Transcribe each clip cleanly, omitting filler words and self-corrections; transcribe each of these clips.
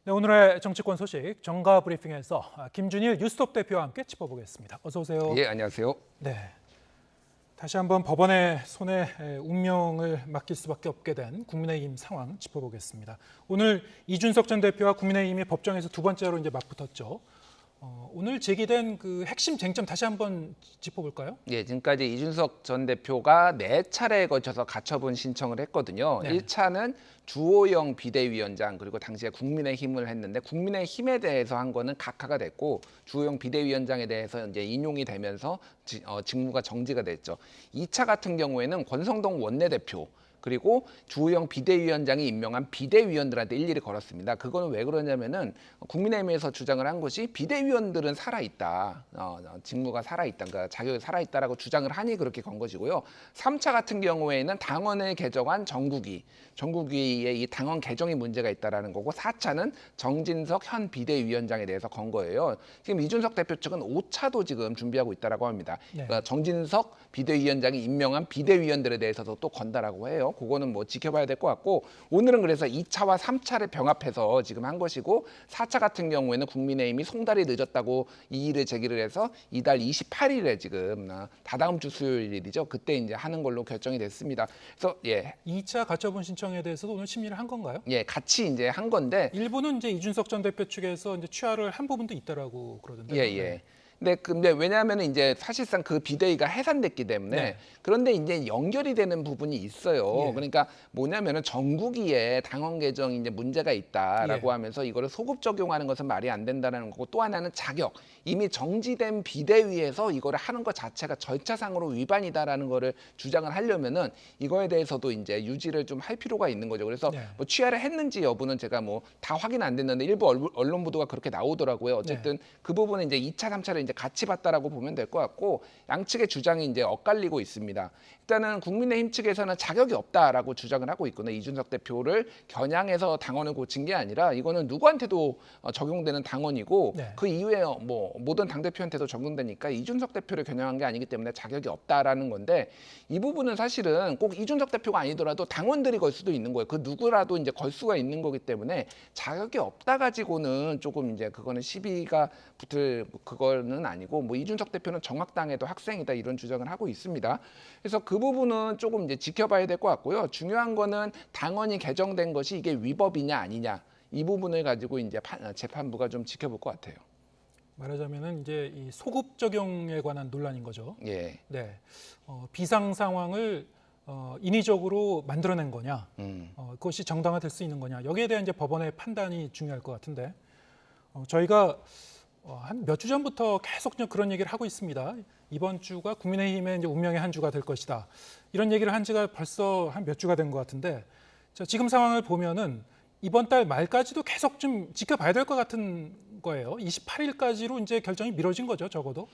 네, 오늘의 정치권 소식 정가 브리핑에서 김준일 뉴스톱 대표와 함께 짚어보겠습니다. 어서 오세요. 예, 안녕하세요. 네, 다시 한번 법원의 손에 운명을 맡길 수밖에 없게 된 국민의힘 상황 짚어보겠습니다. 오늘 이준석 전 대표와 국민의힘이 법정에서 두 번째로 이제 맞붙었죠. 오늘 제기된 그 핵심 쟁점 다시 한번 짚어볼까요? 예, 지금까지 이준석 전 대표가 4차례에 걸쳐서 가처분 신청을 했거든요. 네. 1차는 주호영 비대위원장 그리고 당시에 국민의힘을 했는데 국민의힘에 대해서 한 거는 각하가 됐고 주호영 비대위원장에 대해서 이제 인용이 되면서 직무가 정지가 됐죠. 2차 같은 경우에는 권성동 원내대표 그리고 주호영 비대위원장이 임명한 비대위원들한테 일일이 걸었습니다. 그거는 왜 그러냐면은 국민의힘에서 주장을 한 것이 비대위원들은 살아있다. 직무가 살아있다. 그러니까 자격이 살아있다라고 주장을 하니 그렇게 건 것이고요. 3차 같은 경우에는 당원을 개정한 정국위의 이 당원 개정이 문제가 있다라는 거고 4차는 정진석 현 비대위원장에 대해서 건 거예요. 지금 이준석 대표 측은 5차도 지금 준비하고 있다라고 합니다. 네. 그러니까 정진석 비대위원장이 임명한 비대위원들에 대해서도 또 건다라고 해요. 그거는 뭐 지켜봐야 될 것 같고 오늘은 그래서 2차와 3차를 병합해서 지금 한 것이고 4차 같은 경우에는 국민의힘이 송달이 늦었다고 이의를 제기를 해서 이달 28일에 지금 다다음 주 수요일이죠. 그때 이제 하는 걸로 결정이 됐습니다. 그래서 2차 가처분 신청에 대해서도 오늘 심리를 한 건가요? 같이 이제 한 건데 일부는 이제 이준석 전 대표 측에서 이제 취하를 한 부분도 있다라고 그러던데요. 예. 근데 왜냐하면 이제 사실상 그 비대위가 해산됐기 때문에 네. 그런데 이제 연결이 되는 부분이 있어요. 예. 그러니까 뭐냐면은 정국위에 당원 개정이 이제 문제가 있다라고 예. 하면서 이거를 소급 적용하는 것은 말이 안 된다는 거고 또 하나는 자격 이미 정지된 비대위에서 이거를 하는 것 자체가 절차상으로 위반이다라는 거를 주장을 하려면은 이거에 대해서도 이제 유지를 좀 할 필요가 있는 거죠. 그래서 네. 뭐 취하를 했는지 여부는 제가 뭐 다 확인 안 됐는데 일부 언론 보도가 그렇게 나오더라고요. 어쨌든 그 부분은 이제 2차, 3차를 이제 같이 봤다라고 보면 될 것 같고 양측의 주장이 이제 엇갈리고 있습니다. 일단은 국민의힘 측에서는 자격이 없다라고 주장을 하고 있거든요. 이준석 대표를 겨냥해서 당원을 고친 게 아니라 이거는 누구한테도 적용되는 당원이고 네. 그 이후에 뭐 모든 당대표한테도 적용되니까 이준석 대표를 겨냥한 게 아니기 때문에 자격이 없다라는 건데 이 부분은 사실은 꼭 이준석 대표가 아니더라도 당원들이 걸 수도 있는 거예요. 그 누구라도 이제 걸 수가 있는 거기 때문에 자격이 없다 가지고는 조금 이제 그거는 시비가 붙을 그거는 아니고 뭐 이준석 대표는 정학당에도 학생이다 이런 주장을 하고 있습니다. 그래서 그 부분은 조금 이제 지켜봐야 될 것 같고요. 중요한 거는 당원이 개정된 것이 이게 위법이냐 아니냐 이 부분을 가지고 이제 재판부가 좀 지켜볼 것 같아요. 말하자면은 이제 이 소급 적용에 관한 논란인 거죠. 예. 네, 비상 상황을 인위적으로 만들어낸 거냐, 그것이 정당화될 수 있는 거냐, 여기에 대한 이제 법원의 판단이 중요할 것 같은데 저희가 한 몇 주 전부터 계속 그런 얘기를 하고 있습니다. 이번 주가 국민의힘의 이제 운명의 한 주가 될 것이다. 이런 얘기를 한 지가 벌써 한 몇 주가 된 것 같은데 자, 지금 상황을 보면은 이번 달 말까지도 계속 좀 지켜봐야 될 것 같은 거예요. 28일까지로 이제 결정이 미뤄진 거죠, 적어도.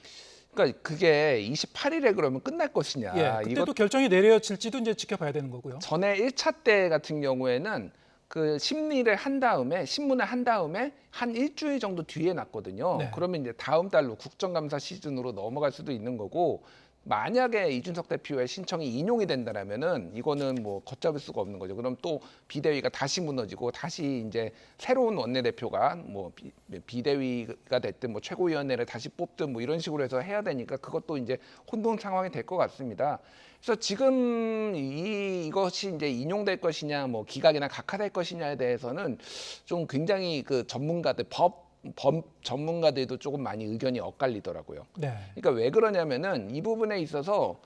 그러니까 그게 28일에 그러면 끝날 것이냐. 예, 그때도 결정이 내려질지도 이제 지켜봐야 되는 거고요. 전에 1차 때 같은 경우에는 그 심리를 한 다음에 신문을 한 다음에 한 일주일 정도 뒤에 났거든요. 네. 그러면 이제 다음 달로 국정감사 시즌으로 넘어갈 수도 있는 거고 만약에 이준석 대표의 신청이 인용이 된다라면은 이거는 뭐 걷잡을 수가 없는 거죠. 그럼 또 비대위가 다시 무너지고 다시 이제 새로운 원내대표가 뭐 비대위가 됐든 뭐 최고위원회를 다시 뽑든 뭐 이런 식으로 해서 해야 되니까 그것도 이제 혼돈 상황이 될 것 같습니다. 그래서 지금 이것이 이제 인용될 것이냐, 뭐 기각이나 각하될 것이냐에 대해서는 좀 굉장히 그 전문가들 법 전문가들도 조금 많이 의견이 엇갈리더라고요. 네. 그러니까 왜 그러냐면은 이 부분에 있어서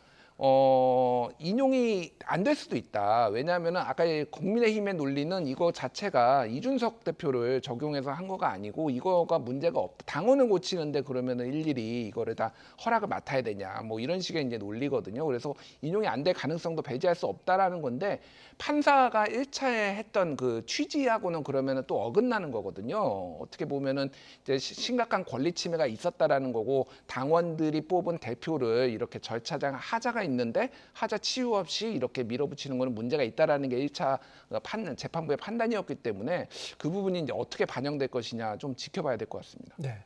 인용이 안 될 수도 있다. 왜냐하면은 아까 국민의힘의 논리는 이거 자체가 이준석 대표를 적용해서 한 거가 아니고 이거가 문제가 없다. 당원을 고치는데 그러면은 일일이 이거를 다 허락을 맡아야 되냐. 뭐 이런 식의 이제 논리거든요. 그래서 인용이 안 될 가능성도 배제할 수 없다라는 건데 판사가 1차에 했던 그 취지하고는 그러면은 또 어긋나는 거거든요. 어떻게 보면은 이제 심각한 권리 침해가 있었다라는 거고 당원들이 뽑은 대표를 이렇게 절차상 하자가 있는데 하자 치유 없이 이렇게 밀어붙이는 거는 문제가 있다라는 게 1차 재판부의 판단이었기 때문에 그 부분이 이제 어떻게 반영될 것이냐 좀 지켜봐야 될 것 같습니다. 네.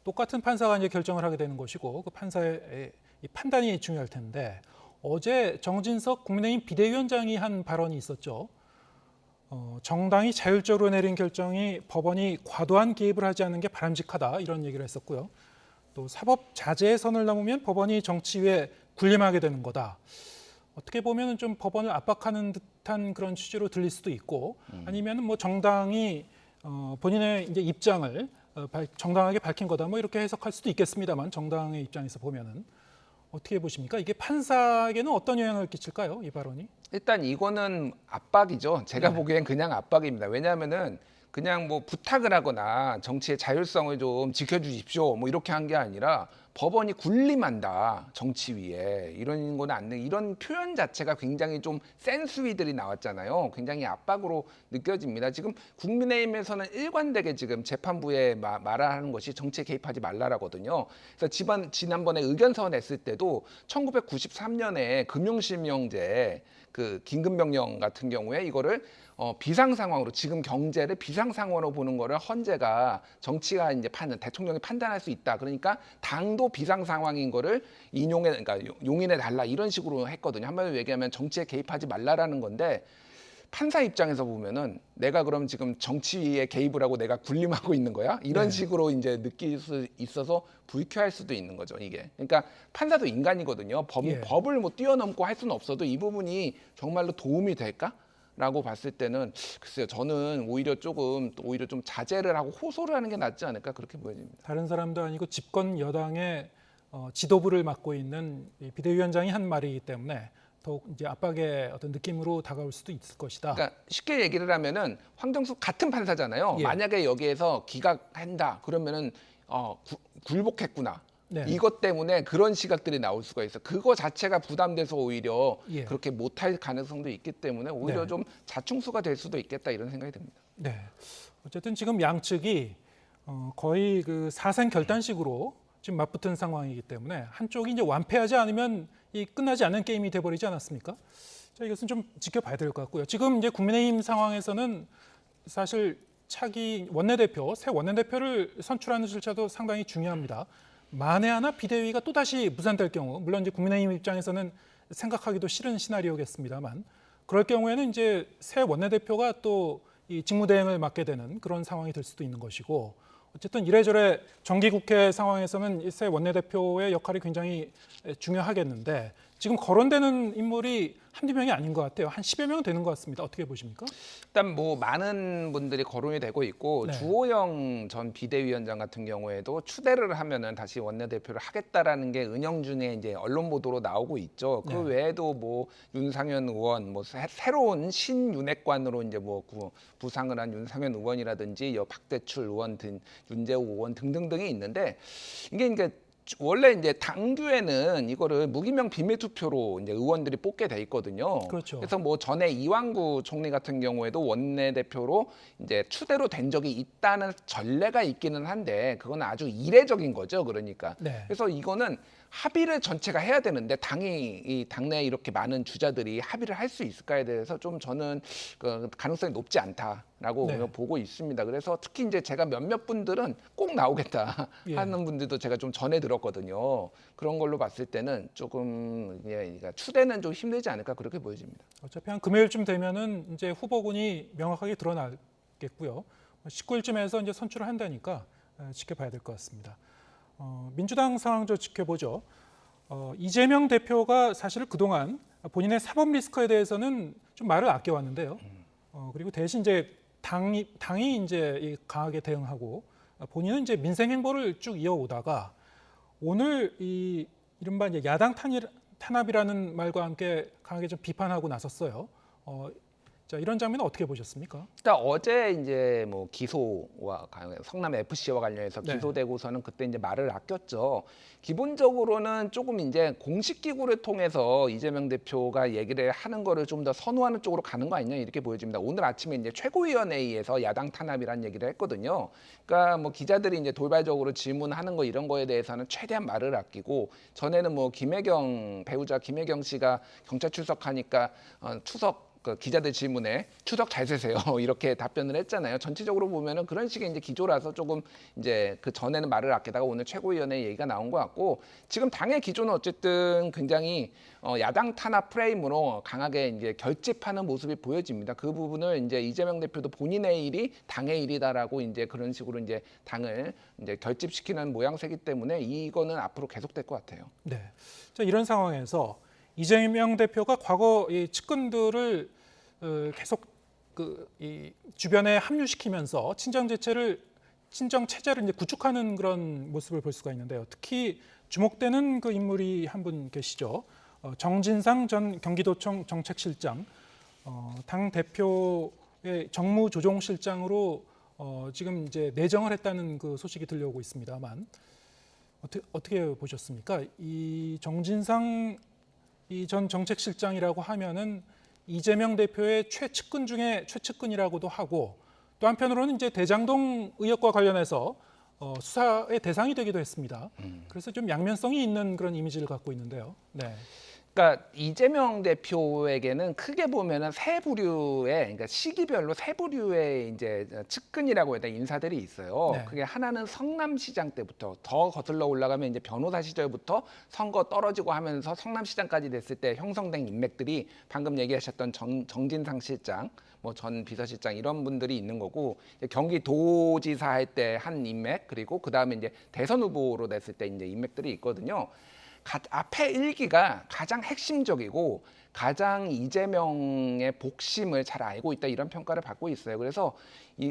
똑같은 판사가 이제 결정을 하게 되는 것이고 그 판사의 이 판단이 중요할 텐데 어제 정진석 국민의힘 비대위원장이 한 발언이 있었죠. 정당이 자율적으로 내린 결정이 법원이 과도한 개입을 하지 않는 게 바람직하다 이런 얘기를 했었고요. 또 사법 자제의 선을 넘으면 법원이 정치 위에 군림하게 되는 거다. 어떻게 보면 좀 법원을 압박하는 듯한 그런 취지로 들릴 수도 있고, 아니면 뭐 정당이 본인의 이제 입장을 정당하게 밝힌 거다. 뭐 이렇게 해석할 수도 있겠습니다만, 정당의 입장에서 보면은 어떻게 보십니까? 이게 판사에게는 어떤 영향을 끼칠까요? 이 발언이? 일단 이거는 압박이죠. 제가 네. 보기엔 그냥 압박입니다. 왜냐하면은 그냥 뭐 부탁을 하거나 정치의 자율성을 좀 지켜주십시오. 뭐 이렇게 한 게 아니라 법원이 군림한다 정치 위에 이런 거는 안 돼. 이런 표현 자체가 굉장히 좀 센 수위들이 나왔잖아요. 굉장히 압박으로 느껴집니다. 지금 국민의힘에서는 일관되게 지금 재판부에 말하는 것이 정치에 개입하지 말라라거든요. 그래서 지난번에 의견서 냈을 때도 1993년에 금융실명제 그 긴급명령 같은 경우에 이거를 비상 상황으로 지금 경제를 비상 상황으로 보는 거를 헌재가 정치가 이제 대통령이 판단할 수 있다. 그러니까 당도 비상 상황인 거를 그러니까 용인해 달라 이런 식으로 했거든요. 한마디로 얘기하면 정치에 개입하지 말라라는 건데 판사 입장에서 보면은 내가 그럼 지금 정치에 개입을 하고 내가 군림하고 있는 거야? 이런 네. 식으로 이제 느낄 수 있어서 불쾌할 수도 있는 거죠, 이게. 그러니까 판사도 인간이거든요. 예. 법을 뭐 뛰어넘고 할 수는 없어도 이 부분이 정말로 도움이 될까? 라고 봤을 때는 글쎄요, 저는 오히려 좀 자제를 하고 호소를 하는 게 낫지 않을까 그렇게 보여집니다. 다른 사람도 아니고 집권 여당의 지도부를 맡고 있는 이 비대위원장이 한 말이기 때문에 더욱 이제 압박의 어떤 느낌으로 다가올 수도 있을 것이다. 그러니까 쉽게 얘기를 하면은 황정수 같은 판사잖아요. 예. 만약에 여기에서 기각한다 그러면은 굴복했구나. 네. 이것 때문에 그런 시각들이 나올 수가 있어. 그거 자체가 부담돼서 오히려 예. 그렇게 못할 가능성도 있기 때문에 오히려 네. 좀 자충수가 될 수도 있겠다 이런 생각이 듭니다. 네. 어쨌든 지금 양측이 거의 그 사생 결단식으로 지금 맞붙은 상황이기 때문에 한쪽이 이제 완패하지 않으면 이 끝나지 않는 게임이 돼버리지 않았습니까? 자, 이것은 좀 지켜봐야 될 것 같고요. 지금 이제 국민의힘 상황에서는 사실 차기 원내대표, 새 원내대표를 선출하는 절차도 상당히 중요합니다. 만에 하나 비대위가 또 다시 무산될 경우, 물론 이제 국민의힘 입장에서는 생각하기도 싫은 시나리오겠습니다만, 그럴 경우에는 이제 새 원내대표가 또 이 직무대행을 맡게 되는 그런 상황이 될 수도 있는 것이고, 어쨌든 이래저래 정기국회 상황에서는 이 새 원내대표의 역할이 굉장히 중요하겠는데, 지금 거론되는 인물이 한두 명이 아닌 것 같아요. 한 10여 명 되는 것 같습니다. 어떻게 보십니까? 일단 뭐 많은 분들이 거론이 되고 있고 네. 주호영 전 비대위원장 같은 경우에도 추대를 하면은 다시 원내대표를 하겠다라는 게 은영준의 이제 언론 보도로 나오고 있죠. 그 네. 외에도 뭐 윤상현 의원, 뭐 새로운 신윤핵관으로 이제 뭐 부상을 한 윤상현 의원이라든지 박대출 의원 등 윤재호 의원 등등등이 있는데 이게 원래 이제 당규에는 이거를 무기명 비밀 투표로 이제 의원들이 뽑게 돼 있거든요. 그렇죠. 그래서 뭐 전에 이완구 총리 같은 경우에도 원내대표로 이제 추대로 된 적이 있다는 전례가 있기는 한데 그거는 아주 이례적인 거죠. 그러니까. 네. 그래서 이거는 합의를 전체가 해야 되는데 이 당내에 이렇게 많은 주자들이 합의를 할 수 있을까에 대해서 좀 저는 그 가능성이 높지 않다라고 네. 보고 있습니다. 그래서 특히 이제 제가 몇몇 분들은 꼭 나오겠다 예. 하는 분들도 제가 좀 전해 들었거든요. 그런 걸로 봤을 때는 조금 그러니까 추대는 좀 힘들지 않을까 그렇게 보여집니다. 어차피 한 금요일쯤 되면은 이제 후보군이 명확하게 드러나겠고요. 19일쯤에서 이제 선출을 한다니까 지켜봐야 될 것 같습니다. 민주당 상황 좀 지켜보죠. 이재명 대표가 사실 그동안 본인의 사법 리스크에 대해서는 좀 말을 아껴왔는데요. 그리고 대신 이제 당이 이제 강하게 대응하고 본인은 이제 민생 행보를 쭉 이어오다가 오늘 이 이른바 이제 야당 탄압이라는 말과 함께 강하게 좀 비판하고 나섰어요. 자, 이런 장면은 어떻게 보셨습니까? 일단 어제 이제 뭐 기소와 성남 FC와 관련해서 네. 기소되고서는 그때 이제 말을 아꼈죠. 기본적으로는 조금 이제 공식 기구를 통해서 이재명 대표가 얘기를 하는 거를 좀 더 선호하는 쪽으로 가는 거 아니냐 이렇게 보여집니다. 오늘 아침에 이제 최고위원회의에서 야당 탄압이라는 얘기를 했거든요. 그러니까 뭐 기자들이 이제 돌발적으로 질문하는 거 이런 거에 대해서는 최대한 말을 아끼고 전에는 뭐 배우자 김혜경 씨가 경찰 출석하니까 추석 그 기자들 질문에 추석 잘 세세요 이렇게 답변을 했잖아요. 전체적으로 보면은 그런 식의 이제 기조라서 조금 이제 그 전에는 말을 아끼다가 오늘 최고위원회 얘기가 나온 것 같고 지금 당의 기조는 어쨌든 굉장히 야당 탄압 프레임으로 강하게 이제 결집하는 모습이 보여집니다. 그 부분을 이제 이재명 대표도 본인의 일이 당의 일이다라고 이제 그런 식으로 이제 당을 이제 결집시키는 모양새이기 때문에 이거는 앞으로 계속될 것 같아요. 네. 자, 이런 상황에서 이재명 대표가 과거 이 측근들을 계속 이 주변에 합류시키면서 친정 체제를 이제 구축하는 그런 모습을 볼 수가 있는데요. 특히 주목되는 그 인물이 한 분 계시죠. 정진상 전 경기도청 정책실장, 당 대표의 정무조정실장으로 지금 이제 내정을 했다는 그 소식이 들려오고 있습니다만 어떻게 보셨습니까? 이 정진상 이 전 정책실장이라고 하면은 이재명 대표의 최측근 중에 최측근이라고도 하고 또 한편으로는 이제 대장동 의혹과 관련해서 수사의 대상이 되기도 했습니다. 그래서 좀 양면성이 있는 그런 이미지를 갖고 있는데요. 네. 그러니까 이재명 대표에게는 크게 보면은 세 부류의 그러니까 시기별로 세 부류의 이제 측근이라고 해야 되나 인사들이 있어요. 네. 그게 하나는 성남시장 때부터 더 거슬러 올라가면 이제 변호사 시절부터 선거 떨어지고 하면서 성남시장까지 됐을 때 형성된 인맥들이 방금 얘기하셨던 정진상 실장, 뭐 전 비서실장 이런 분들이 있는 거고 경기도지사 할 때 한 인맥 그리고 그 다음에 이제 대선 후보로 됐을 때 이제 인맥들이 있거든요. 앞에 일기가 가장 핵심적이고 가장 이재명의 복심을 잘 알고 있다 이런 평가를 받고 있어요. 그래서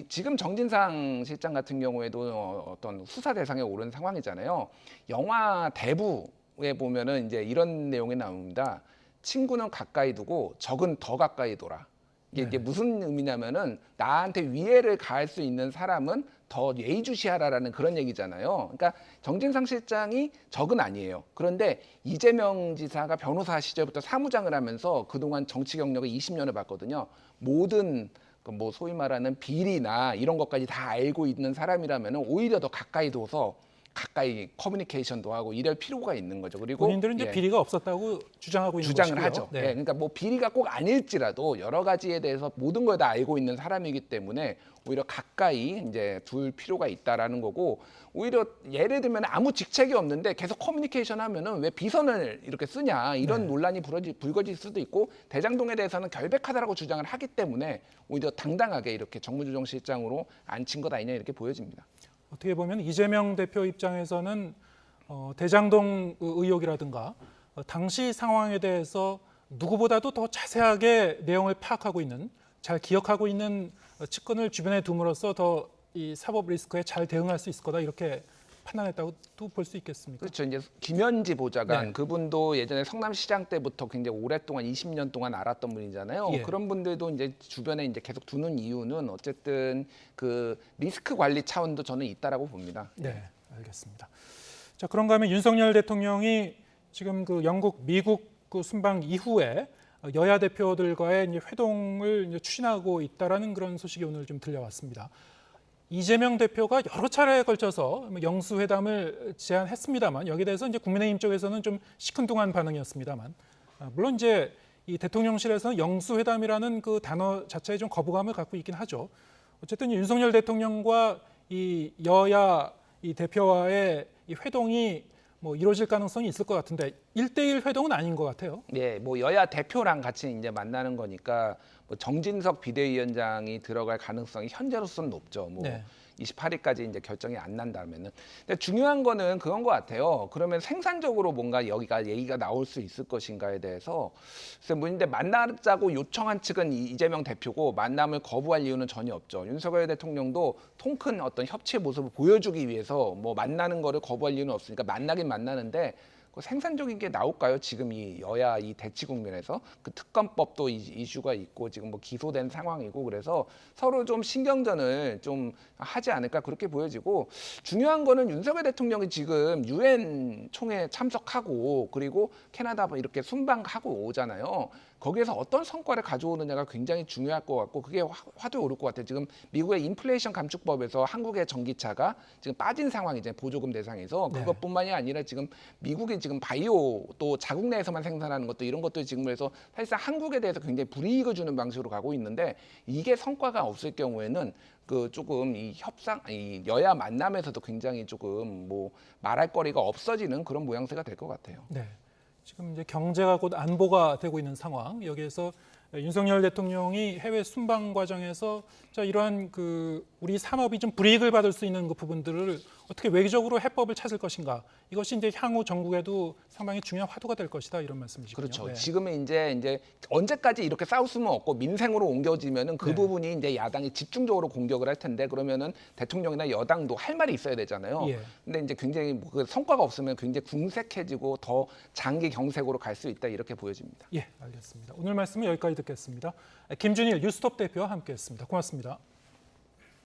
지금 정진상 실장 같은 경우에도 어떤 수사 대상에 오른 상황이잖아요. 영화 대부에 보면은 이제 이런 내용이 나옵니다. 친구는 가까이 두고 적은 더 가까이 둬라. 이게 무슨 의미냐면은 나한테 위해를 가할 수 있는 사람은 더 예의주시하라라는 그런 얘기잖아요. 그러니까 정진상 실장이 적은 아니에요. 그런데 이재명 지사가 변호사 시절부터 사무장을 하면서 그동안 정치 경력을 20년을 봤거든요. 모든 뭐 소위 말하는 비리나 이런 것까지 다 알고 있는 사람이라면 오히려 더 가까이 둬서 가까이 커뮤니케이션도 하고 이럴 필요가 있는 거죠. 그리고 본인들은 이제 비리가 없었다고 주장하고 있는 주장을 것이고요. 하죠. 네. 네, 그러니까 뭐 비리가 꼭 아닐지라도 여러 가지에 대해서 모든 걸 다 알고 있는 사람이기 때문에 오히려 가까이 이제 둘 필요가 있다라는 거고 오히려 예를 들면 아무 직책이 없는데 계속 커뮤니케이션 하면은 왜 비선을 이렇게 쓰냐 이런 논란이 불거질 수도 있고 대장동에 대해서는 결백하다라고 주장을 하기 때문에 오히려 당당하게 이렇게 정무조정실장으로 앉힌 것 아니냐 이렇게 보여집니다. 어떻게 보면 이재명 대표 입장에서는 대장동 의혹이라든가 당시 상황에 대해서 누구보다도 더 자세하게 내용을 파악하고 있는, 잘 기억하고 있는 측근을 주변에 둠으로써 더 이 사법 리스크에 잘 대응할 수 있을 거다 이렇게 판단했다고도 볼 수 있겠습니까? 그렇죠. 이제 김현지 보좌관 네. 그분도 예전에 성남시장 때부터 굉장히 오랫동안 20년 동안 알았던 분이잖아요. 예. 그런 분들도 이제 주변에 이제 계속 두는 이유는 어쨌든 그 리스크 관리 차원도 저는 있다라고 봅니다. 네, 알겠습니다. 자, 그런가 하면 윤석열 대통령이 지금 그 영국, 미국 그 순방 이후에 여야 대표들과의 이제 회동을 이제 추진하고 있다라는 그런 소식이 오늘 좀 들려왔습니다. 이재명 대표가 여러 차례에 걸쳐서 영수회담을 제안했습니다만 여기에 대해서 이제 국민의힘 쪽에서는 좀 시큰둥한 반응이었습니다만 물론 이제 이 대통령실에서는 영수회담이라는 그 단어 자체에 좀 거부감을 갖고 있긴 하죠. 어쨌든 윤석열 대통령과 이 여야 이 대표와의 이 회동이 뭐 이루어질 가능성이 있을 것 같은데 1대1 회동은 아닌 것 같아요. 네, 뭐 여야 대표랑 같이 이제 만나는 거니까 뭐 정진석 비대위원장이 들어갈 가능성이 현재로서는 높죠. 뭐 네. 28일까지 이제 결정이 안 난다면은. 근데 중요한 거는 그건 것 같아요. 그러면 생산적으로 뭔가 여기가 얘기가 나올 수 있을 것인가에 대해서. 그래서 뭐 근데 만나자고 요청한 측은 이재명 대표고 만남을 거부할 이유는 전혀 없죠. 윤석열 대통령도 통큰 어떤 협치의 모습을 보여주기 위해서 뭐 만나는 거를 거부할 이유는 없으니까 만나긴 만나는데 그 생산적인 게 나올까요? 지금 이 여야 이 대치 국면에서 그 특검법도 이슈가 있고 지금 뭐 기소된 상황이고 그래서 서로 좀 신경전을 좀 하지 않을까 그렇게 보여지고 중요한 거는 윤석열 대통령이 지금 유엔 총회 참석하고 그리고 캐나다 뭐 이렇게 순방하고 오잖아요. 거기에서 어떤 성과를 가져오느냐가 굉장히 중요할 것 같고 그게 화두에 오를 것 같아요. 지금 미국의 인플레이션 감축법에서 한국의 전기차가 지금 빠진 상황이잖아요. 보조금 대상에서 네. 그것뿐만이 아니라 지금 미국이 지금 바이오 또 자국 내에서만 생산하는 것도 이런 것도 지금 그래서 사실상 한국에 대해서 굉장히 불이익을 주는 방식으로 가고 있는데 이게 성과가 없을 경우에는 그 조금 이 협상, 이 여야 만남에서도 굉장히 조금 뭐 말할 거리가 없어지는 그런 모양새가 될 것 같아요. 네. 지금 이제 경제가 곧 안보가 되고 있는 상황. 여기에서 윤석열 대통령이 해외 순방 과정에서 자 이러한 그 우리 산업이 좀 불이익을 받을 수 있는 그 부분들을 어떻게 외교적으로 해법을 찾을 것인가. 이것이 이제 향후 전국에도 상당히 중요한 화두가 될 것이다 이런 말씀이시군요. 그렇죠. 네. 지금은 이제 언제까지 이렇게 싸울 수는 없고 민생으로 옮겨지면은 그 네. 부분이 이제 야당이 집중적으로 공격을 할 텐데 그러면은 대통령이나 여당도 할 말이 있어야 되잖아요. 예. 근데 이제 굉장히 그 성과가 없으면 굉장히 궁색해지고 더 장기 경색으로 갈 수 있다 이렇게 보여집니다. 예, 알겠습니다. 오늘 말씀은 여기까지 듣겠습니다. 김준일 뉴스톱 대표와 함께했습니다. 고맙습니다.